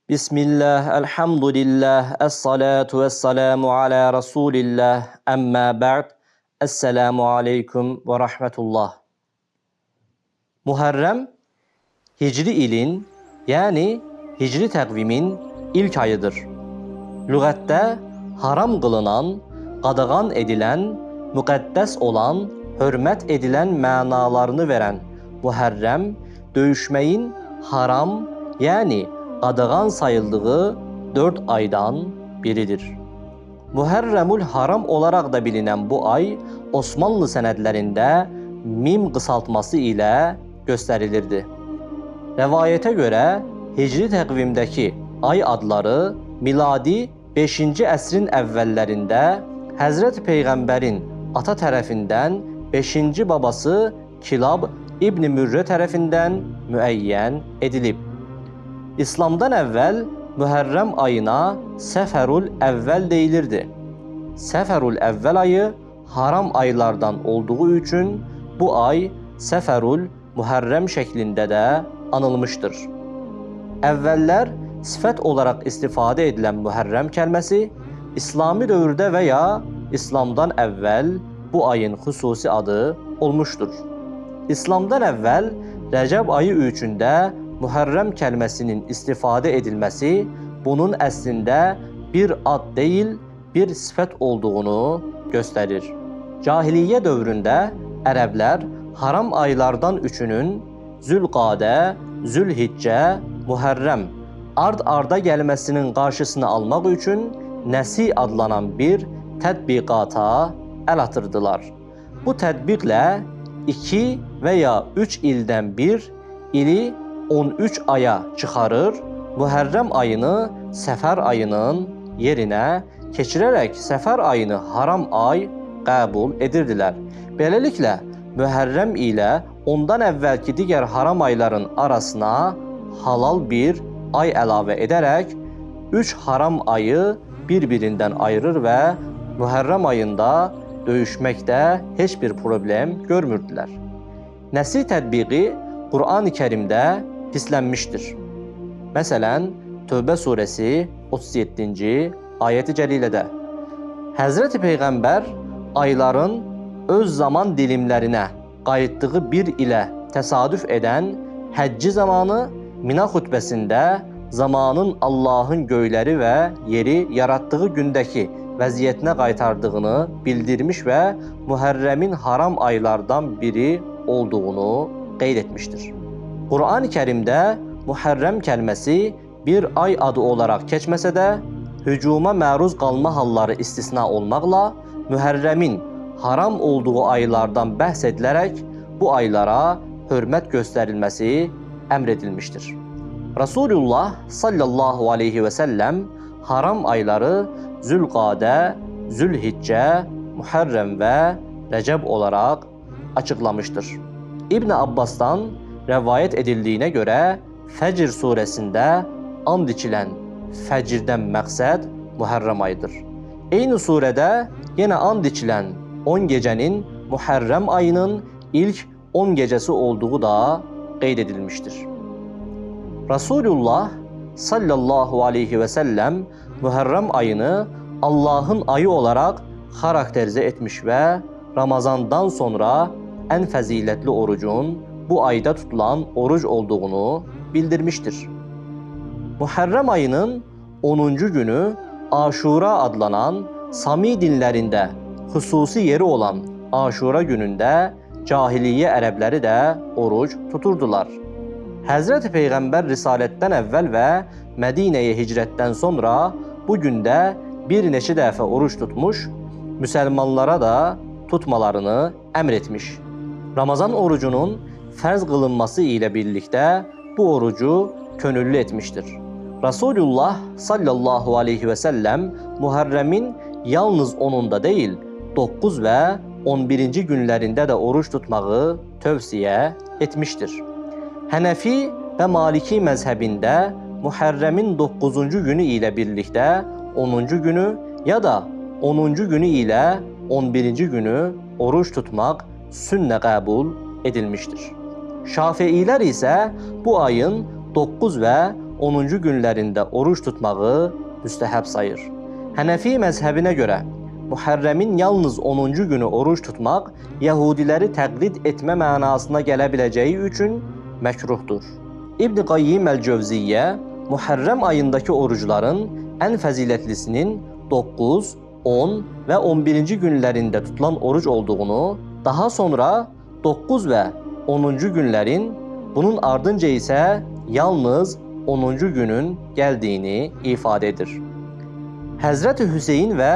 Bismillah, elhamdülillah, es-salatu vesselamu ala Resulillah, emma ba'd, esselamu aleyküm ve rahmetullah. Muharrem, Hicri ilin, yani Hicri takvimin ilk ayıdır. Lügatte haram kılınan, qadağan edilen, müqəddəs olan, hürmet edilen manalarını veren Muharrem, döyüşmeyin haram, yani qadağan sayıldığı 4 aydan biridir. Muharremul Haram olarak da bilinen bu ay Osmanlı sənədlərində mim kısaltması ile gösterilirdi. Rivayete göre Hicri təqvimdəki ay adları miladi 5-ci əsrin əvvəllərində Həzrət Peyğəmbərin ata tərəfindən 5-ci babası Kilab İbn Mürrə tərəfindən müəyyən edilib. İslamdan əvvəl Muharrem ayına Səfərul Əvvəl deyilirdi. Səfərul Əvvəl ayı haram aylardan olduğu üçün bu ay Səfərul Muharrem şeklinde de anılmıştır. Əvvəllər sifət olarak istifadə edilən Muharrem kəlməsi İslami dövrdə veya İslamdan əvvəl bu ayın xüsusi adı olmuştur. İslamdan əvvəl Rəcəb ayı üçündə Muharrem kəlməsinin istifadə edilməsi bunun əslində bir ad deyil, bir sifət olduğunu göstərir. Cahiliyyə dövründə ərəblər haram aylardan üçünün Zülqadə, Zülhiccə, Muharrem ard-arda gəlməsinin qarşısını almaq üçün Nəsi adlanan bir tətbiqata əl atırdılar. Bu tətbiqlə 2 veya 3 ildən bir ili 13 aya çıxarır, Muharrem ayını Səfər ayının yerinə keçirərək Səfər ayını haram ay qəbul edirdilər. Beləliklə, Muharrem ilə ondan əvvəlki digər haram ayların arasına halal bir ay əlavə edərək 3 haram ayı bir-birindən ayırır və Muharrem ayında döyüşməkdə heç bir problem görmürdülər. Nəsi tətbiqi Qur'an-ı Kərimdə pislənmişdir. Məsələn, Tövbə suresi 37-ci ayət-i cəlilədə Həzrəti Peyğəmbər ayların öz zaman dilimlərinə qayıtdığı bir ilə təsadüf edən həcci zamanı Mina xutbəsində zamanın Allahın göyləri və yeri yaratdığı gündəki vəziyyətinə qaytardığını bildirmiş və Muharremin haram aylardan biri olduğunu qeyd etmiştir. Qur'an-ı Kərimdə Muharrem kəlməsi bir ay adı olaraq keçməsə də, hücuma məruz qalma halları istisna olmaqla Muharremin haram olduğu aylardan bəhs edilərək bu aylara hörmət göstərilməsi əmr edilmişdir. Resulullah sallallahu aleyhi ve sellem haram ayları Zülqadə, Zülhiccə, Muharrem və Rəcəb olarak açıklamıştır. İbn Abbas'tan rivayet edildiğine göre Fəcr suresinde and içilən fəcrdən məqsəd Muharrem ayıdır. Eyni surede yine and içilən 10 gecenin Muharrem ayının ilk 10 gecesi olduğu da qeyd edilmiştir. Resulullah sallallahu aleyhi ve sellem Muharrem ayını Allah'ın ayı olarak karakterize etmiş ve Ramazandan sonra en fəzilətli orucun bu ayda tutulan oruç olduğunu bildirmiştir. Muharrem ayının 10. günü Aşura adlanan Sami dinlərində xüsusi yeri olan Aşura günündə cahiliyyə ərəbləri də oruç tuturdular. Həzrəti Peyğəmbər risalətdən əvvəl və Mədinəyə hicrətdən sonra bu gündə bir neçə dəfə oruç tutmuş, müsəlmanlara da tutmalarını əmr etmiş. Ramazan orucunun fərz qılınması ilə birlikdə bu orucu könüllü etmiştir. Resulullah sallallahu aleyhi ve sellem Muharremin yalnız 10'unda değil 9 ve 11. günlərində də oruç tutmağı tövsiyə etmiştir. Hənefi ve Maliki məzhəbində Muharremin 9. günü ilə birlikdə 10. günü ya da 10. günü ilə 11. günü oruç tutmaq sünnə qəbul edilmiştir. Şafiilər isə bu ayın 9 ve 10-cu günlərində oruç tutmağı müstəhəb sayır. Hənəfi məzhəbinə görə Muhərrəmin yalnız 10-cu günü oruç tutmaq Yəhudiləri təqlid etmə mənasına gələ biləcəyi üçün məkruhdur. İbn Qayyim Əl-Cövziyyə Muhərrəm ayındakı orucların ən fəzilətlisinin 9, 10 və 11-ci günlərində tutulan oruc olduğunu, daha sonra 9 və 10-cu günlərin, bunun ardınca isə yalnız 10-cu günün gəldiyini ifadə edir. Həzrəti Hüseyin və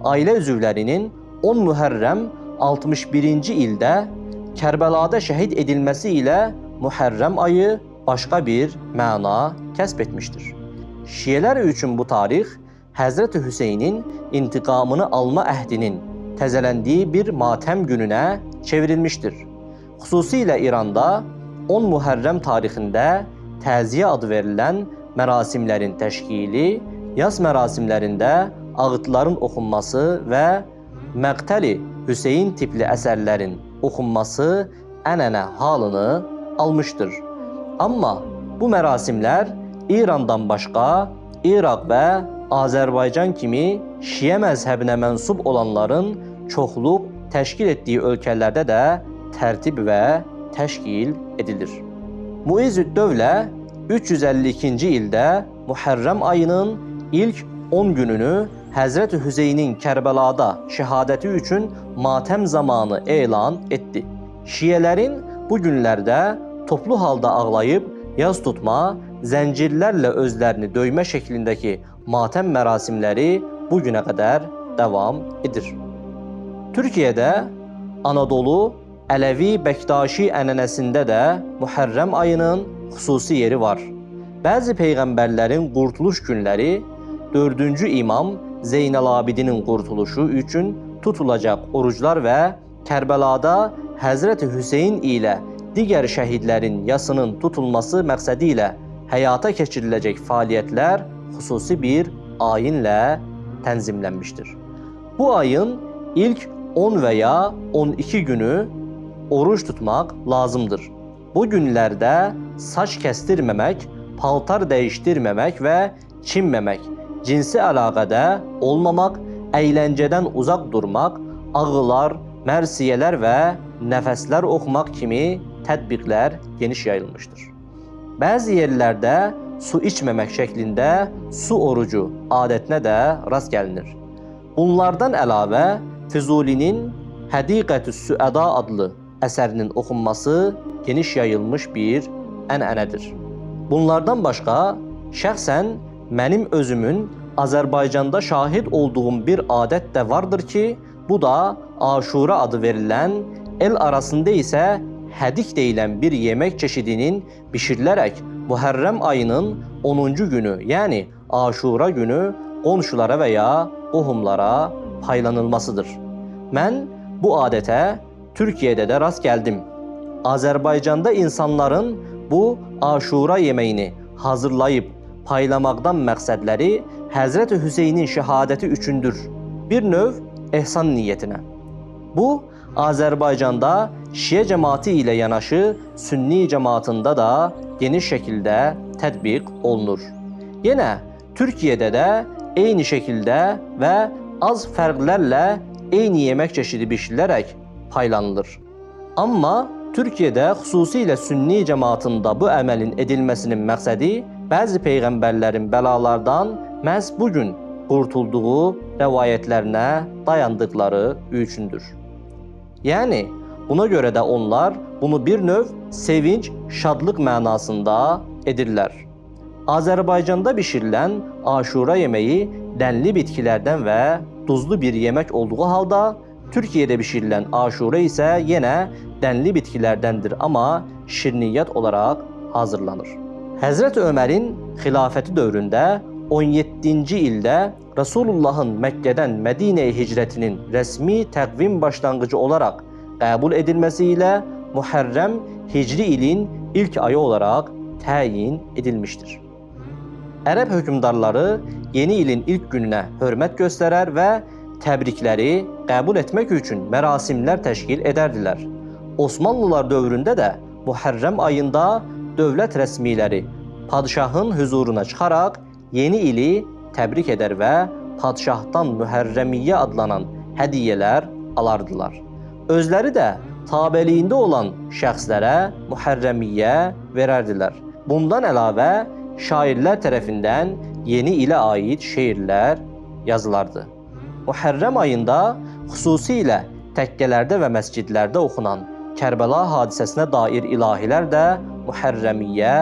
ailə üzvlərinin 10 Muhərrəm 61-ci ildə Kərbəlada şəhid edilməsi ilə Muhərrəm ayı başqa bir məna kəsb etmişdir. Şiələr üçün bu tarix Həzrəti Hüseynin intiqamını alma əhdinin təzələndiyi bir matəm gününə çevrilmişdir. Xüsusilə İranda 10 Muhərrəm tarixində təziyə adı verilən mərasimlərin təşkili, yas mərasimlərində ağıtların oxunması və Məqtəli Hüseyin tipli əsərlərin oxunması ənənə halını almışdır. Amma bu mərasimlər İrandan başqa, İraq və Azərbaycan kimi Şiə məzhəbinə mənsub olanların çoxluq təşkil etdiyi ölkələrdə də tərtib və təşkil edilir. Muizzüddövlə 352-ci ildə Muhərrəm ayının ilk 10 gününü Həzrəti Hüseynin Kərbəlada şəhadəti üçün matəm zamanı elan etdi. Şiələrin bu günlərdə toplu halda ağlayıb yas tutma, zəncirlərlə özlərini döymə şəklindəki matəm mərasimləri bu günə qədər davam edir. Türkiyədə Anadolu, Ələvi, Bəktaşi ənənəsində də Muhərrəm ayının xüsusi yeri var. Bəzi peyğəmbərlərin qurtuluş günləri 4-cü imam Zeynəl-Abidinin qurtuluşu üçün tutulacaq oruclar və Kərbəlada Həzrəti Hüseyin ilə digər şəhidlərin yasının tutulması məqsədi ilə həyata keçiriləcək fəaliyyətlər xüsusi bir ayinlə tənzimlənmişdir. Bu ayın ilk 10 və ya 12 günü oruç tutmaq lazımdır. Bu günlərdə saç kəstirməmək, paltar dəyişdirməmək və çinməmək, cinsi əlaqədə olmamaq, əyləncədən uzaq durmaq, ağılar, mərsiyələr və nəfəslər oxumaq kimi tədbiqlər geniş yayılmışdır. Bəzi yerlərdə su içməmək şəklində su orucu adətinə də rast gəlinir. Bunlardan əlavə Füzulinin Hədiqətü's-Süəda adlı əsərinin oxunması geniş yayılmış bir ənənədir. Bunlardan başqa şəxsən mənim özümün Azərbaycanda şahid olduğum bir adət də vardır ki, bu da Aşura adı verilən, el arasında isə hədik deyilən bir yemək çeşidinin bişirilərək Muhərrəm ayının 10-cu günü, yəni Aşura günü qonşulara və ya qohumlara paylanılmasıdır. Mən bu adətə Türkiyədə də rast gəldim. Azərbaycanda insanların bu Aşura yeməyini hazırlayıb paylamaqdan məqsədləri Həzrəti Hüseynin şəhadəti üçündür. Bir növ ehsan niyyətinə. Bu, Azərbaycanda Şiə cəmaatı ilə yanaşı Sünni cəmaatında da geniş şəkildə tətbiq olunur. Yenə Türkiyədə də eyni şəkildə və az fərqlərlə eyni yemək çeşidi bişirilərək paylanılır. Amma Türkiyədə xüsusilə Sünni cəmaatında bu əməlin edilməsinin məqsədi bəzi peyğəmbərlərin bəlalardan məhz bugün qurtulduğu rəvayətlərinə dayandıqları üçündür. Yəni, buna görə də onlar bunu bir növ sevinç, şadlıq mənasında edirlər. Azərbaycanda bişirilən Aşura yeməyi dənli bitkilərdən və duzlu bir yemək olduğu halda, Türkiyədə bişirilən Aşura isə yenə dənli bitkilərdəndir, amma şirniyyat olaraq hazırlanır. Həzrəti Ömərin xilafəti dövründə 17-ci ildə Rasulullahın Məkkədən Mədinəyə hicrətinin rəsmi təqvim başlanğıcı olaraq qəbul edilməsi ilə Muhərrəm Hicri ilin ilk ayı olaraq təyin edilmişdir. Ərəb hökmdarları yeni ilin ilk gününə hörmət göstərər və təbrikləri qəbul etmək üçün mərasimlər təşkil edərdilər. Osmanlılar dövründə də Muhərrəm ayında dövlət rəsmiləri padşahın huzuruna çıxaraq yeni ili təbrik edər və padşahdan Mühərrəmiyyə adlanan hədiyyələr alardılar. Özləri də tabeliyində olan şəxslərə Mühərrəmiyyə verərdilər. Bundan əlavə şairlər tərəfindən yeni ilə aid şeirlər yazılardı. Muhərrəm ayında xüsusilə təkkələrdə və məscidlərdə oxunan Kərbəla hadisəsinə dair ilahilər də Mühərrəmiyyə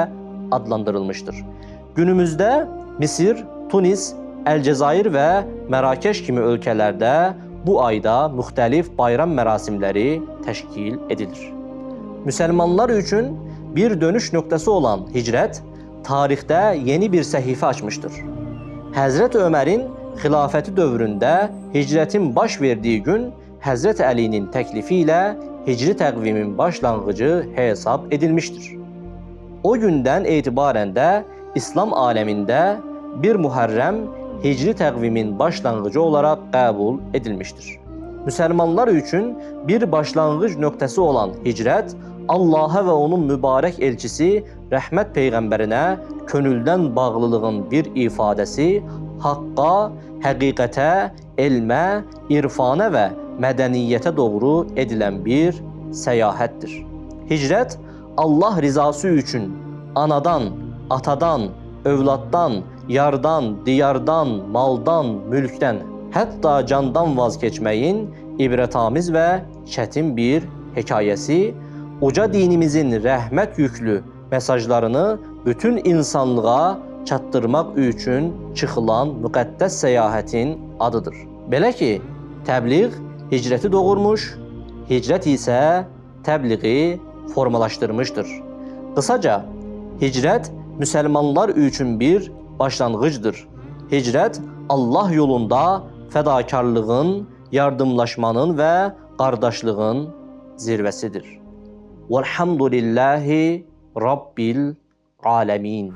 adlandırılmışdır. Günümüzdə Misir, Tunis, Əlcəzair və Mərakeş kimi ölkələrdə bu ayda müxtəlif bayram mərasimləri təşkil edilir. Müsəlmanlar üçün bir dönüş nöqtəsi olan hicrət tarixdə yeni bir səhifə açmışdır. Həzrət Ömərin xilafəti dövründə hicrətin baş verdiyi gün Həzrət Əlinin təklifi ilə hicri təqvimin başlanğıcı hesab edilmişdir. O gündən etibarən də İslam aləmində 1 Muharrəm hicri təqvimin başlanğıcı olaraq qəbul edilmişdir. Müsəlmanlar üçün bir başlanğıc nöqtəsi olan hicrət Allaha və onun mübarək elçisi Rəhmət Peyğəmbərinə könüldən bağlılığın bir ifadəsi, haqqa, həqiqətə, elmə, irfana və mədəniyyətə doğru edilən bir səyahətdir. Hicrət Allah rizası üçün anadan, atadan, övladdan, yardan, diyardan, maldan, mülkdən, hətta candan vaz keçməyin ibrətamiz və çətin bir hekayəsi, uca dinimizin rəhmət yüklü mesajlarını bütün insanlığa çatdırmaq üçün çıxılan müqəddəs səyahətin adıdır. Belə ki, təbliğ hicrəti doğurmuş, hicrət isə təbliği formalaşdırmışdır. Qısaca, hicrət müsəlmanlar üçün bir başlanğıcdır. Hicrət Allah yolunda fədakarlığın, yardımlaşmanın və qardaşlığın zirvəsidir. Velhamdülillahi Rabbil alemin.